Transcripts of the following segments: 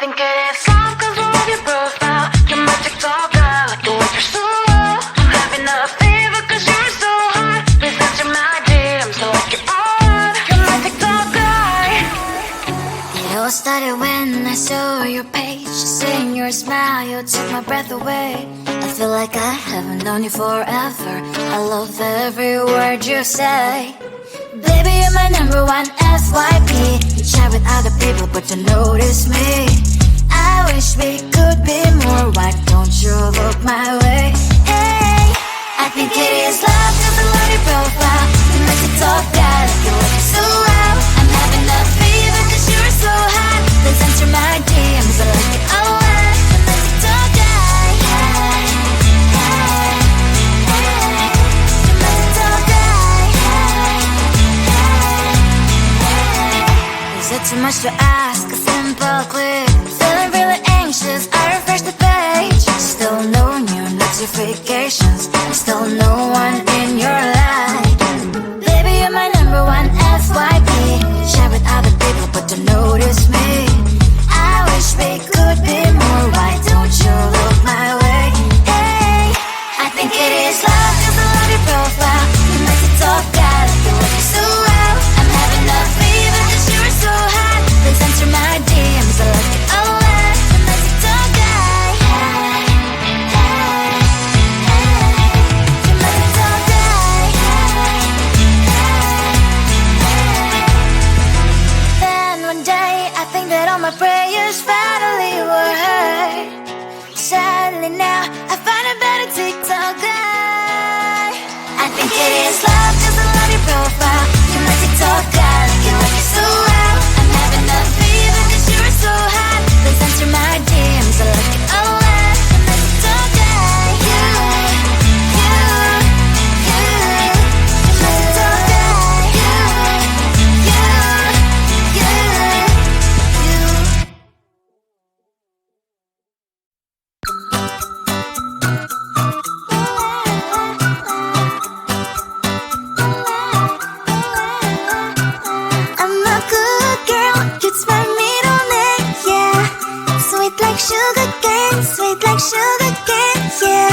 think it is soft cause I love your profile. You're my TikTok guy, like the way you're so low. I'm having a fever cause you're so hot. Please answer my DMs, so like you're on. You're my TikTok guy. It all started when I saw your page. Seeing your smile, you took my breath away. I feel like I haven't known you forever. I love every word you say. Baby, you're my number one FYP. You chat with other people but you notice me. I wish we could be more. Why don't you look my way? Hey, I think it is love cause I love your profile. You make it talk guy like you look so well. I'm having a fever cause you're so hot. Please answer my DMs, I like it a lot. You make it talk guy. Hey, hey, hey. You make it talk guy. Is it too much to ask? A simple click. Feeling really anxious, I refresh the page. Still no new notifications. Still no one in your life. Baby, you're my number one FYP. Share with other people but don't notice me. I wish we could be more. Why don't you look my way? Hey, I think it is love cause I love your profile. You make it talk guy like you look so well. I'm having a fever cause you're so hot. Please answer my DMs, I like it a lot. You make it talk guy. Hey, hey, hey. You make it talk guy. Hey, hey, hey. Then one day I think that all my prayers finally were heard. Sadly now I find a better TikTok guy. I think it is love cause I love your profile. You make it talk guy like you like it so well. I'm having a fever cause you're so hot. Please answer my DMs, I like it a lot. You make it talk guy. You make it talk guy. I'm a good girl, it's my middle name, yeah. Sweet like sugar cane, sweet like sugar cane, yeah.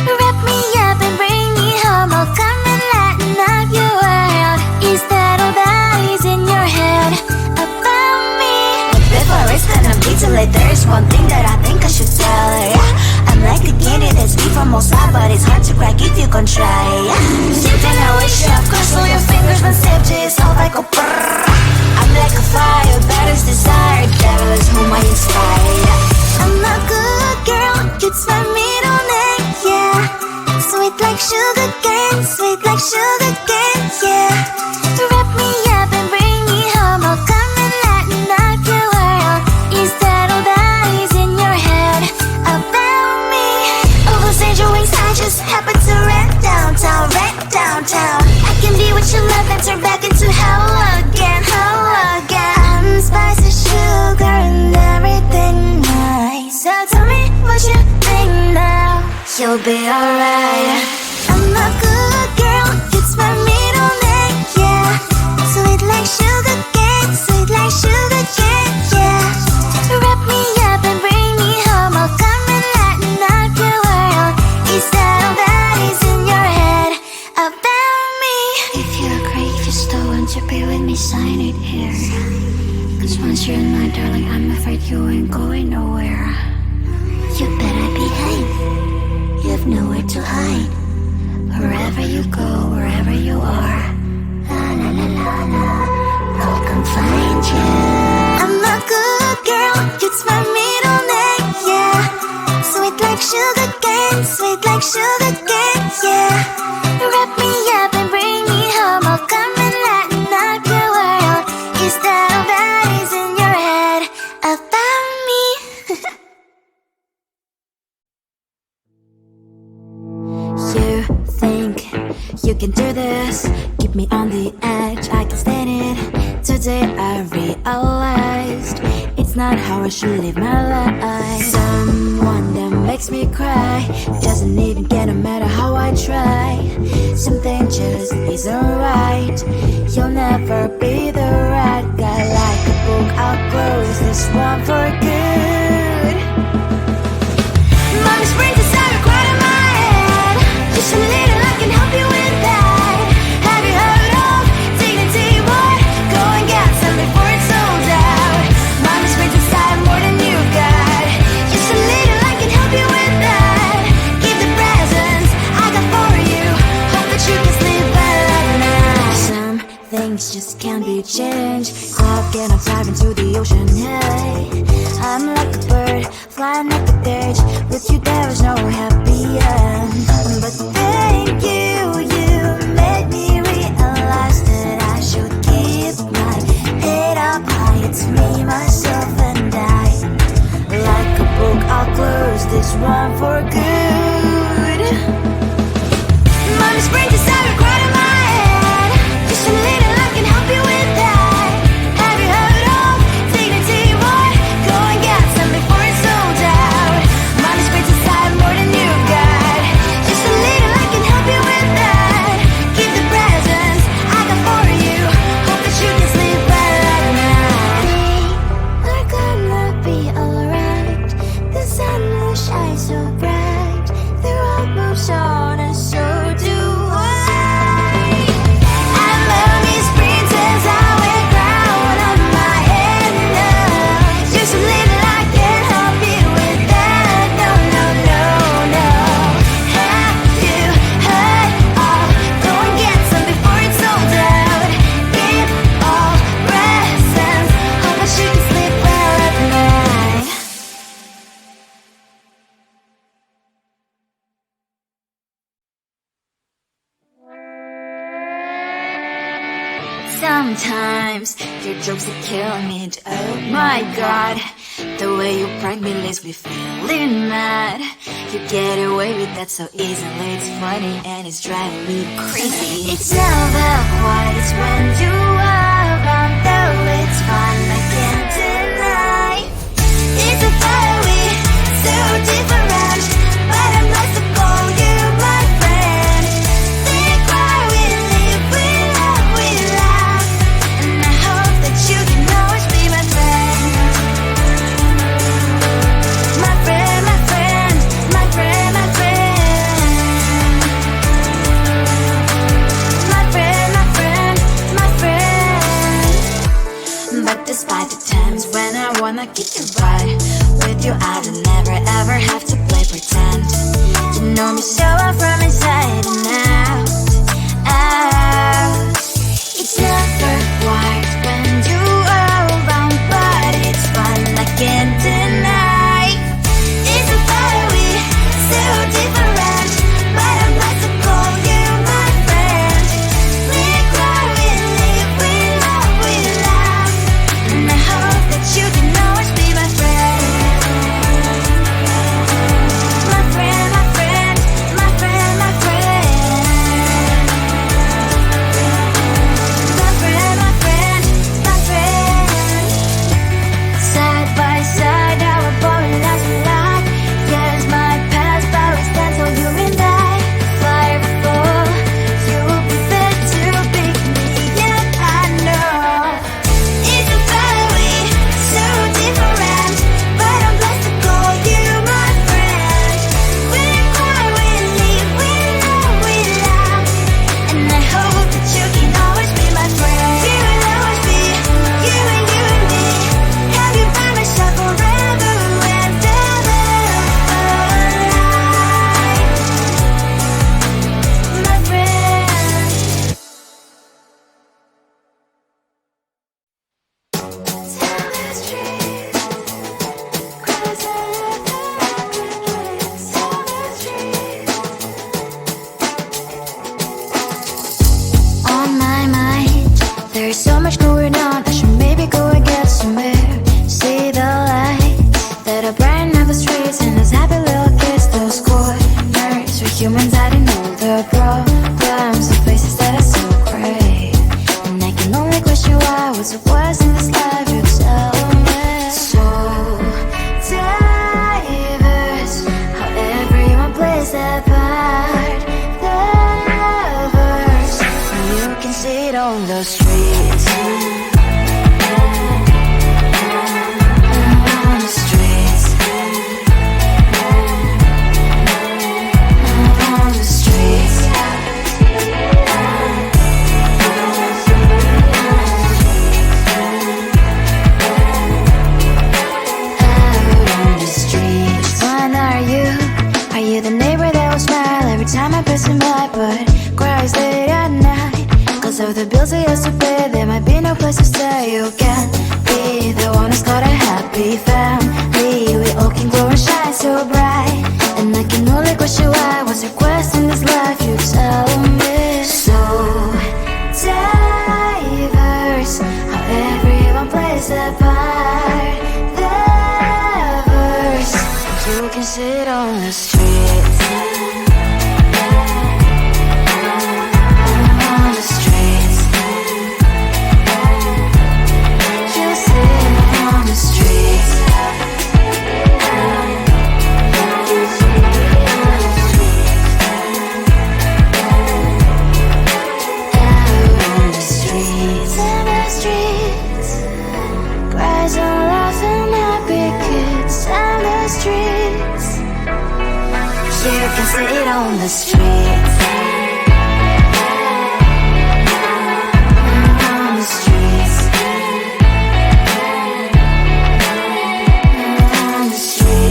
Wrap me up and bring me home, I'll come and lighten up your world. Is that all that is in your head about me? But before it's gonna be too late, there's one thing that I think I should tell her, yeah. I'm like the candy that's sweet from outside, but it's hard to crack if you can try, yeah. You think I wish you have crossed all your fingers when safety is off, I go brrrr. I'm like a fire, baddest desire, devil is whom I inspire. I'm a good girl, it's my middle name, yeah. Sweet like sugar cane, sweet like sugar cane, yeah. Wrap me up and bring me home, I'll come and lighten up your world. Is that all that is in your head about me? All those angel wings I just happen to rent downtown, I can be what you love and turn back into hell again, I'm spicy sugar and everything nice. So tell me what you think now. You'll be alright. I'm a good girl, it's my middle name, yeah. Sweet like sugar cane, sweet like sugar cane, yeah. Wrap me up and bring me home, I'll come and lighten up your world. Is that all that is in your head about me? If you agree, just don't want to be with me, sign it here. Cause once you're in my darling, I'm afraid you ain't going nowhere. You better behave, you have nowhere to hide. Wherever you go, wherever you are, la la la la la, I'll come find you. I'm a good girl, it's my middle name, yeah. Sweet like sugar cane, sweet like sugar cane, yeah. Wrap me up and bring me home, I'll come and lighten up your world. Is that all that is in your head about me? You think you can do this, keep me on the edge, I can stand it. Today I realized it's not how I should live my life. Someone that makes me cry doesn't even get no matter how I try. Something just isn't right. You'll never be the right guy. Like a book, I'll close this one for good. things just can't be changed. Cloud and I'm diving to the ocean, hey. I'm like a bird, flying like a cage. With you there is no happy end. But thank you, you made me realize that I should keep my head up high. It's me, myself and I. Like a book, I'll close this one for good. Mommy springs inside a cry in my head. Just a little I can help you with that. Have you heard of dignity, boy? Go and get some before it's sold out. Mommy springs inside more than you got. Just a little I can help you with that. Keep the presents I got for you. Hope that you can sleep well at night. We're gonna be alright. The sun will shine so bright. The road moves on and so do I. And mommy springs as I wear crown on my head now. Just a little I can help you with that. No, no, no, no. Have you heard of? Go and get some before it's sold out. Keep all presents. Hope that you can sleep well at night. Sometimes your jokes that kill me. Oh my god, the way you prank me leaves me feeling mad. You get away with that so easily. It's funny and it's driving me crazy. It's never quite as when you are around, though it's fun, I can't deny. It's a fire we so different, but I'm blessed to call you my friend. We cry, we live, we love, we laugh, and I hope that you can always be my friend. My friend, my friend, my friend, my friend. My friend, my friend, my friend. But despite the times when I wanna kick your butt, with you I don't never ever have to play pretend. You know me so well from inside and out, out. It's never quite when you are around, but it's fun, I can't deny. It's a fire we so different, but I'm blessed to call you my friend. We cry, we live, we love, we laugh, and I hope that you can always be my friend. My friend, my friend, my friend, my friend. My friend, my friend, my friend. Side by side, our body lies a lot. Yes, my past, but we stand so you and I. Fly before you will be there to pick me, yeah, I know. It's a fire we so different, but I'm blessed to call you my friend. We cry, we live, we love, we laugh, and I hope that you can always be my friend. You will always be you and me. Have you by my side forever and ever alive, my friend. Tell the streets, cause I love the crickets. Tell the streets. On my mind, there's so much going on. I should maybe go and get somewhere. See the lights that are bright on the streets, and those happy little kids, those corners where humans hiding all the problems, the places that are so great. And I can only question why was it was in this life. You tell me so diverse, how everyone plays their part. The verse, you can see it on the streets. On the streets. On the streets. Out on the streets. When are you? Are you the neighbor that will smile every time I pass him by, but cries late at night? Cause of the bills I used to pay, question why was requesting this life you tell me. So diverse, how everyone plays their part. The verse, you can sit on the street. On the streets, you sit on the streets. You can sit on the streets. On the streets. On the streets.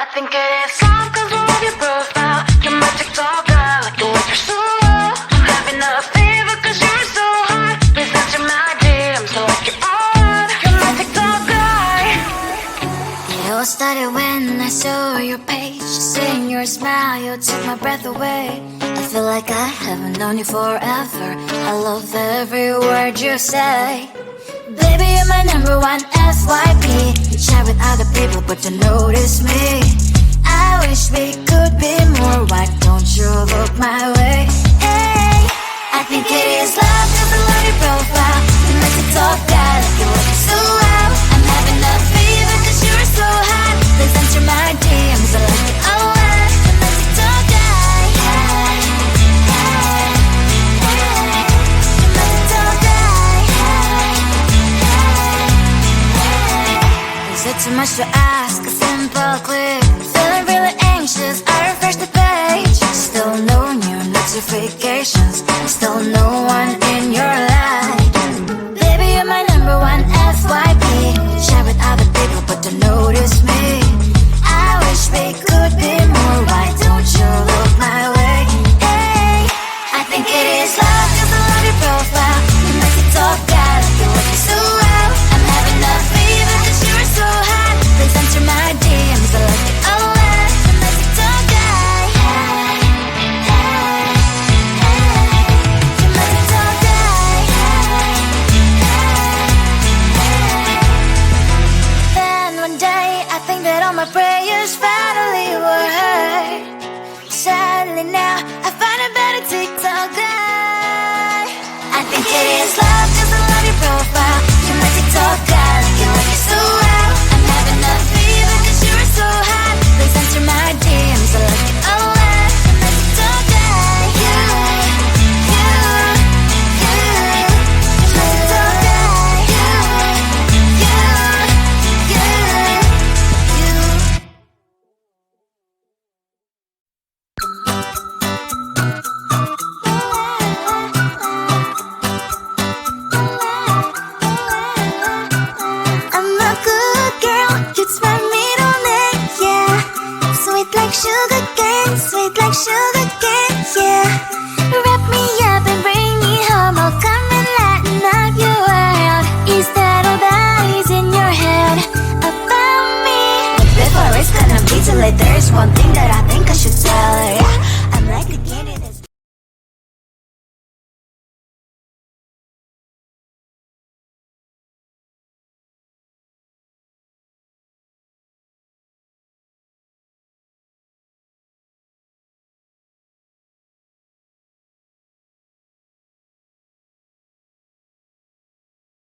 I think it is time cause I love your profile. You're my TikTok guy, like the way you're so low. I'm having a fever cause you're so hot. Please answer my DMs so like you're on. You're my TikTok guy. It all started when I saw your page. Seeing your smile, you took my breath away. I feel like I haven't known you forever. I love every word you say. Baby, you're my number one FYP. You chat with other people but you notice me. I wish we could be more. Why don't you look my way? Hey, I think it is love cause I love your profile. You're my TikTok guy, like you look so well. I'm having a fever cause you're so hot. Please answer my DMs, I like it a lot. You're my TikTok guy. You're my TikTok guy. Is it too much to ask? A simple click. Feeling really anxious, I refresh the page. Still no new notifications. Still no one in your life. Baby, you're my number one FYP. Share with other people but don't notice me. I wish we could be more. Why don't you look my way? Hey, I think it is love cause I love your profile. You make it talk guy, like you look so well. I'm having a fever cause you're so hot. Please answer my DMs, I like it a lot. You make it talk guy. You make it talk guy. Then one day I think that all my prayers finally were heard. Sadly now I find a better TikTok guy. I think it is love cause I love your profile. You're my TikTok guy, like you look so well. I'm having a fever cause you're so hot. Please answer my DMs, I like it a lot. You're my TikTok guy. You're my TikTok guy. I'm a good girl, it's my middle name, yeah. Sweet like sugar cane, sweet like sugar cane, yeah. Wrap me up and bring me home, I'll come and lighten up your world. Is that all that is in your head about me? But before it's gonna be too late, there is one thing that I think I should tell her.